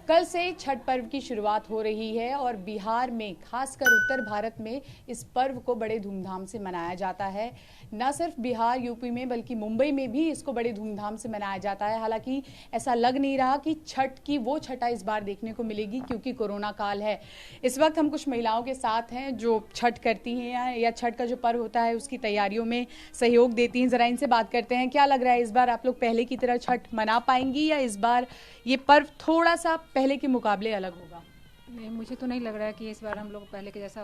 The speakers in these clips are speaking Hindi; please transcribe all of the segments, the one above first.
कल से छठ पर्व की शुरुआत हो रही है और बिहार में खासकर उत्तर भारत में इस पर्व को बड़े धूमधाम से मनाया जाता है। न सिर्फ बिहार यूपी में बल्कि मुंबई में भी इसको बड़े धूमधाम से मनाया जाता है। हालांकि ऐसा लग नहीं रहा कि छठ की वो छठा इस बार देखने को मिलेगी क्योंकि कोरोना काल है। इस वक्त हम कुछ महिलाओं के साथ हैं जो छठ करती हैं या छठ का जो पर्व होता है उसकी तैयारियों में सहयोग देती हैं। जरा इनसे बात करते हैं, क्या लग रहा है इस बार आप लोग पहले की तरह छठ मना पाएंगी या इस बार ये पर्व थोड़ा सा पहले के मुकाबले अलग होगा? नहीं, मुझे तो नहीं लग रहा है कि इस बार हम लोग पहले के जैसा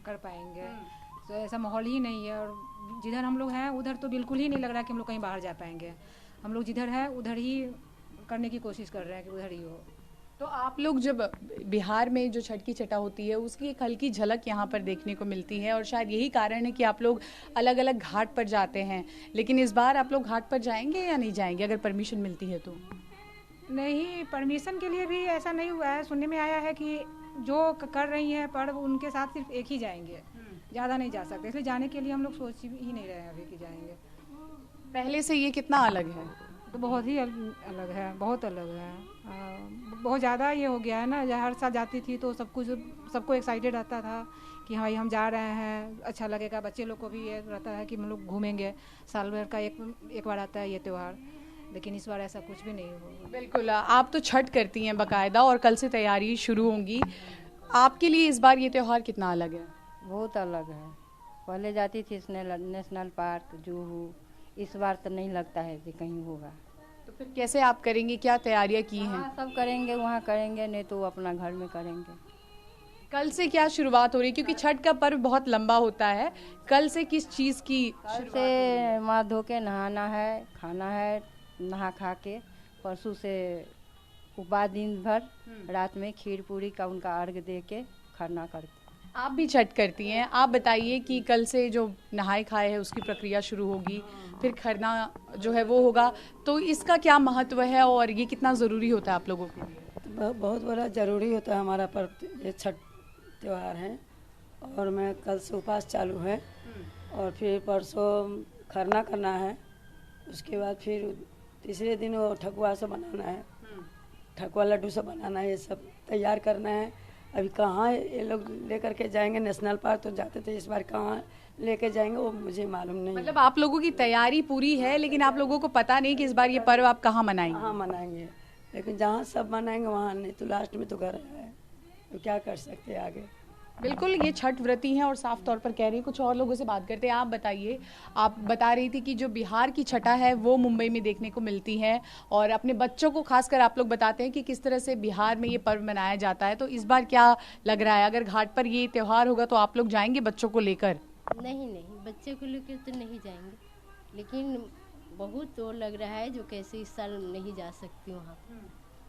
कर पाएंगे। तो ऐसा माहौल ही नहीं है और जिधर हम लोग हैं उधर तो बिल्कुल ही नहीं लग रहा है कि हम लोग कहीं बाहर जा पाएंगे। हम लोग जिधर है उधर ही करने की कोशिश कर रहे हैं कि उधर ही हो। तो आप लोग जब बिहार में जो छठ की छठा होती है उसकी एक हल्की झलक यहाँ पर देखने को मिलती है और शायद यही कारण है कि आप लोग अलग अलग घाट पर जाते हैं, लेकिन इस बार आप लोग घाट पर जाएंगे या नहीं जाएंगे अगर परमिशन मिलती है तो? नहीं, परमिशन के लिए भी ऐसा नहीं हुआ है। सुनने में आया है कि जो कर रही हैं पर्व उनके साथ सिर्फ एक ही जाएंगे, ज़्यादा नहीं जा सकते, इसलिए जाने के लिए हम लोग सोच ही नहीं रहे हैं अभी कि जाएंगे। पहले से ये कितना अलग है? तो बहुत ही अलग है, बहुत अलग है। बहुत ज़्यादा ये हो गया है ना। हर साल जाती थी तो सबको एक्साइटेड रहता था कि हाँ हम जा रहे हैं, अच्छा लगेगा। बच्चे लोग को भी ये रहता है कि हम लोग घूमेंगे, साल भर का एक बार आता है ये त्यौहार। लेकिन इस बार ऐसा कुछ भी नहीं होगा। बिल्कुल, आप तो छठ करती हैं बाकायदा और कल से तैयारी शुरू होंगी। आपके लिए इस बार ये त्यौहार कितना अलग है? बहुत अलग है। पहले जाती थी नेशनल पार्क, जूहू। इस बार तो नहीं लगता है कि कहीं होगा। तो फिर कैसे आप करेंगे, क्या तैयारियां की हैं? सब करेंगे, वहाँ करेंगे, नहीं तो अपना घर में करेंगे। कल से क्या शुरुआत हो रही है क्योंकि छठ का पर्व बहुत लंबा होता है? कल से किस चीज़ की कल से मुँह धो के नहाना है, खाना है, नहा खा के परसों से उपवास दिन भर रात में खीर पूरी का उनका अर्घ दे के खरना करते। आप भी छठ करती हैं, आप बताइए कि कल से जो नहाए खाए है उसकी प्रक्रिया शुरू होगी, फिर खरना जो है वो होगा, तो इसका क्या महत्व है और ये कितना ज़रूरी होता है आप लोगों के लिए? बहुत बड़ा ज़रूरी होता है हमारा पर्व, ये छठ त्यौहार है। और मैं कल से उपवास चालू है और फिर परसों खरना करना है। उसके बाद फिर तीसरे दिन वो ठकुआ सब बनाना है, ठकुआ लड्डू सब बनाना है, ये सब तैयार करना है। अभी कहाँ ये लोग लेकर के जाएंगे, नेशनल पार्क तो जाते थे, इस बार कहाँ लेके जाएंगे वो मुझे मालूम नहीं। मतलब आप लोगों की तैयारी पूरी है लेकिन आप लोगों को पता नहीं कि इस बार ये पर्व आप कहाँ मनाएंगे? हाँ मनाएंगे, लेकिन जहाँ सब मनाएंगे वहाँ नहीं, तो लास्ट में तो घर है, तो क्या कर सकते हैं आगे। बिल्कुल, ये छठ व्रती हैं और साफ तौर पर कह रही है। कुछ और लोगों से बात करते हैं। आप बताइए, आप बता रही थी कि जो बिहार की छठा है वो मुंबई में देखने को मिलती है और अपने बच्चों को खासकर आप लोग बताते हैं कि किस तरह से बिहार में ये पर्व मनाया जाता है। तो इस बार क्या लग रहा है, अगर घाट पर ये त्यौहार होगा तो आप लोग जाएंगे बच्चों को लेकर? नहीं, बच्चे को लेकर तो नहीं जाएंगे, लेकिन बहुत वो लग रहा है जो कैसे इस साल नहीं जा सकती वहाँ।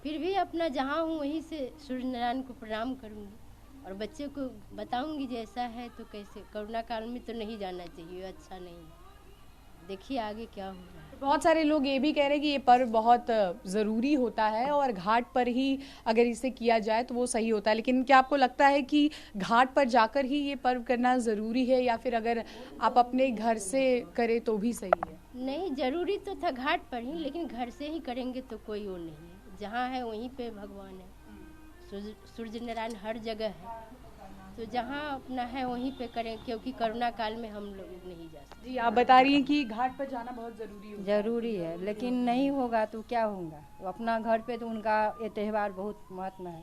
फिर भी अपना जहाँ हूँ वहीं से सूर्य नारायण को प्रणाम करूँगी और बच्चे को बताऊंगी जैसा है तो कैसे। कोरोना काल में तो नहीं जाना चाहिए, अच्छा नहीं। देखिए आगे क्या होगा। बहुत सारे लोग ये भी कह रहे हैं कि ये पर्व बहुत ज़रूरी होता है और घाट पर ही अगर इसे किया जाए तो वो सही होता है, लेकिन क्या आपको लगता है कि घाट पर जाकर ही ये पर्व करना ज़रूरी है या फिर अगर आप अपने घर से करें तो भी सही है? नहीं, ज़रूरी तो था घाट पर ही, लेकिन घर से ही करेंगे तो कोई वो नहीं है। जहाँ है वहीं पे भगवान है, सूर्य नारायण हर जगह है, तो जहाँ अपना है वहीं पे करें, क्योंकि कोरोना काल में हम लोग नहीं जा सकते। जी, आप बता रही हैं कि घाट पर जाना बहुत ज़रूरी है, लेकिन नहीं होगा तो क्या होगा। तो अपना घर पे तो उनका ये त्यौहार बहुत महत्व है,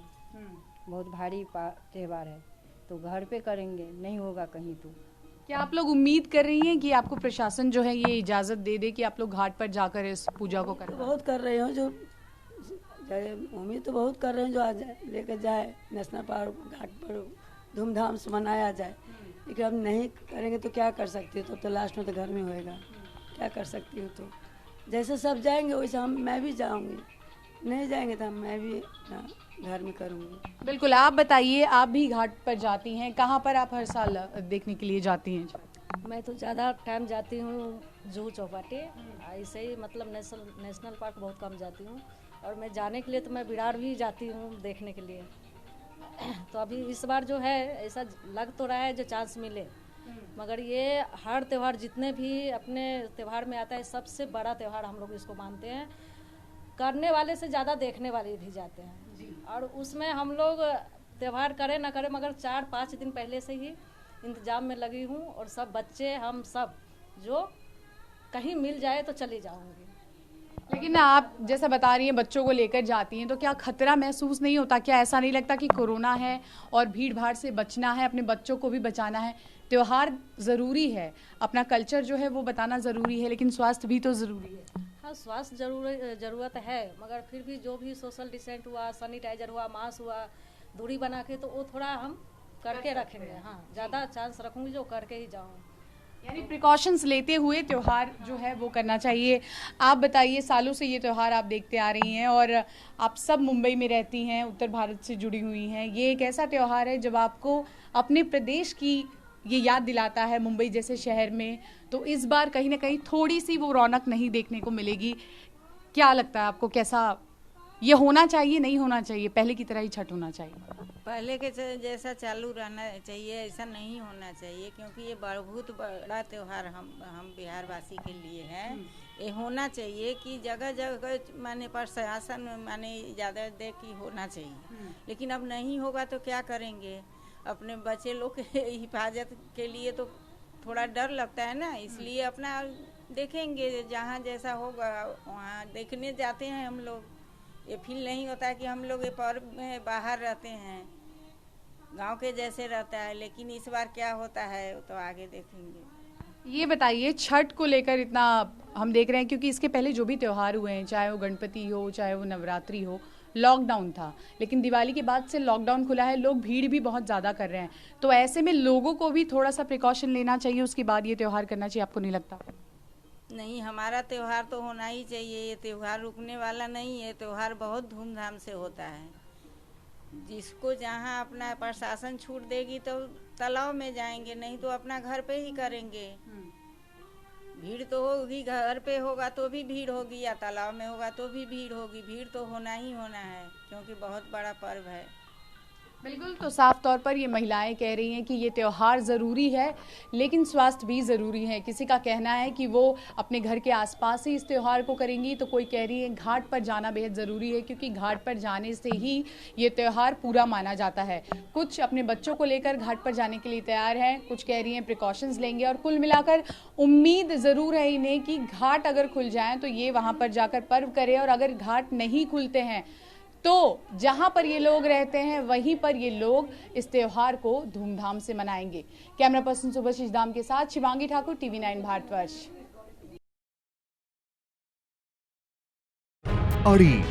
बहुत भारी त्यौहार है, तो घर पे करेंगे, नहीं होगा कहीं तो। क्या आप लोग उम्मीद कर रही हैं कि आपको प्रशासन जो है ये इजाज़त दे दे कि आप लोग घाट पर जाकर इस पूजा को करें? बहुत कर रहे हो, जो उम्मीद तो बहुत कर रहे हैं जो आ जाए, लेकर जाए नेशनल पार्क, घाट पर धूमधाम से मनाया जाए। लेकिन अब नहीं करेंगे तो क्या कर सकती हो, तो लास्ट में तो घर में होएगा, क्या कर सकती हो। तो जैसे सब जाएंगे वैसे मैं भी जाऊंगी, नहीं जाएंगे तो मैं भी घर में करूंगी। बिल्कुल, आप बताइए, आप भी घाट पर जाती हैं, कहाँ पर आप हर साल देखने के लिए जाती हैं? मैं तो ज़्यादा टाइम जाती हूँ जूहू चौपाटी, ऐसे ही मतलब नेशनल पार्क बहुत कम जाती हूँ। और मैं जाने के लिए तो मैं विरार भी जाती हूँ देखने के लिए। तो अभी इस बार जो है ऐसा लग तो रहा है जो चांस मिले, मगर ये हर त्यौहार जितने भी अपने त्यौहार में आता है सबसे बड़ा त्यौहार हम लोग इसको मानते हैं। करने वाले से ज़्यादा देखने वाले भी जाते हैं। और उसमें हम लोग त्यौहार करें ना करें मगर 4-5 दिन पहले से ही इंतजाम में लगी हूँ। और सब बच्चे हम सब जो कहीं मिल जाए तो चली जाऊँगी। लेकिन आप जैसा बता रही हैं बच्चों को लेकर जाती हैं, तो क्या खतरा महसूस नहीं होता? क्या ऐसा नहीं लगता कि कोरोना है और भीड़ भाड़ से बचना है, अपने बच्चों को भी बचाना है? त्योहार ज़रूरी है, अपना कल्चर जो है वो बताना ज़रूरी है, लेकिन स्वास्थ्य भी तो ज़रूरी है। हाँ, स्वास्थ्य ज़रूरत है, मगर फिर भी जो भी सोशल डिस्टेंस हुआ, सैनिटाइजर हुआ, मास्क हुआ, दूरी बना के, तो वो थोड़ा हम करके रखेंगे। हाँ, ज़्यादा चांस रखूँगी जो करके ही जाऊँ। यानी प्रिकॉशंस लेते हुए त्यौहार जो है वो करना चाहिए। आप बताइए, सालों से ये त्यौहार आप देखते आ रही हैं और आप सब मुंबई में रहती हैं, उत्तर भारत से जुड़ी हुई हैं। ये एक ऐसा त्यौहार है जब आपको अपने प्रदेश की ये याद दिलाता है मुंबई जैसे शहर में, तो इस बार कहीं ना कहीं थोड़ी सी वो रौनक नहीं देखने को मिलेगी। क्या लगता है आपको, कैसा ये होना चाहिए, नहीं होना चाहिए, पहले की तरह ही छठ होना चाहिए? पहले के जैसा चालू रहना चाहिए, ऐसा नहीं होना चाहिए, क्योंकि ये बहुत बड़ा त्यौहार हम बिहार वासी के लिए है। ये होना चाहिए कि जगह जगह माने प्रशासन माने इजाज़त दे कि होना चाहिए, लेकिन अब नहीं होगा तो क्या करेंगे? अपने बच्चे लोग के हिफाजत के लिए तो थोड़ा डर लगता है ना, इसलिए अपना देखेंगे, जहाँ जैसा होगा वहाँ देखने जाते हैं हम लोग। ये फील नहीं होता है कि हम लोग ये पर्व में बाहर रहते हैं, गांव के जैसे रहता है, लेकिन इस बार क्या होता है वो तो आगे देखेंगे। ये बताइए, छठ को लेकर इतना हम देख रहे हैं, क्योंकि इसके पहले जो भी त्यौहार हुए हैं, चाहे वो गणपति हो, चाहे वो नवरात्रि हो, लॉकडाउन था, लेकिन दिवाली के बाद से लॉकडाउन खुला है, लोग भीड़ भी बहुत ज़्यादा कर रहे हैं, तो ऐसे में लोगों को भी थोड़ा सा प्रिकॉशन लेना चाहिए, उसके बाद ये त्यौहार करना चाहिए, आपको नहीं लगता? नहीं, हमारा त्यौहार तो होना ही चाहिए, ये त्यौहार रुकने वाला नहीं है, त्यौहार बहुत धूमधाम से होता है। जिसको जहाँ अपना प्रशासन छूट देगी तो तालाब में जाएंगे, नहीं तो अपना घर पे ही करेंगे। भीड़ तो होगी, घर पे होगा तो भी भीड़ होगी, या तालाब में होगा तो भी भीड़ होगी। भीड़ तो होना ही होना है, क्योंकि बहुत बड़ा पर्व है। बिल्कुल, तो साफ तौर पर ये महिलाएं कह रही हैं कि ये त्यौहार ज़रूरी है, लेकिन स्वास्थ्य भी ज़रूरी है। किसी का कहना है कि वो अपने घर के आसपास ही इस त्यौहार को करेंगी, तो कोई कह रही है घाट पर जाना बेहद ज़रूरी है, क्योंकि घाट पर जाने से ही ये त्यौहार पूरा माना जाता है। कुछ अपने बच्चों को लेकर घाट पर जाने के लिए तैयार हैं, कुछ कह रही हैं प्रिकॉशंस लेंगे, और कुल मिलाकर उम्मीद ज़रूर है इन्हें कि घाट अगर खुल जाएँ तो ये वहाँ पर जाकर पर्व करें, और अगर घाट नहीं खुलते हैं तो जहां पर ये लोग रहते हैं वहीं पर ये लोग इस त्यौहार को धूमधाम से मनाएंगे। कैमरा पर्सन सुभाषिष दाम के साथ शिवांगी ठाकुर, TV9 भारतवर्ष। अड़ी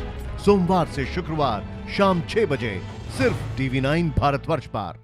सोमवार से शुक्रवार शाम 6 बजे सिर्फ TV9 भारतवर्ष पर।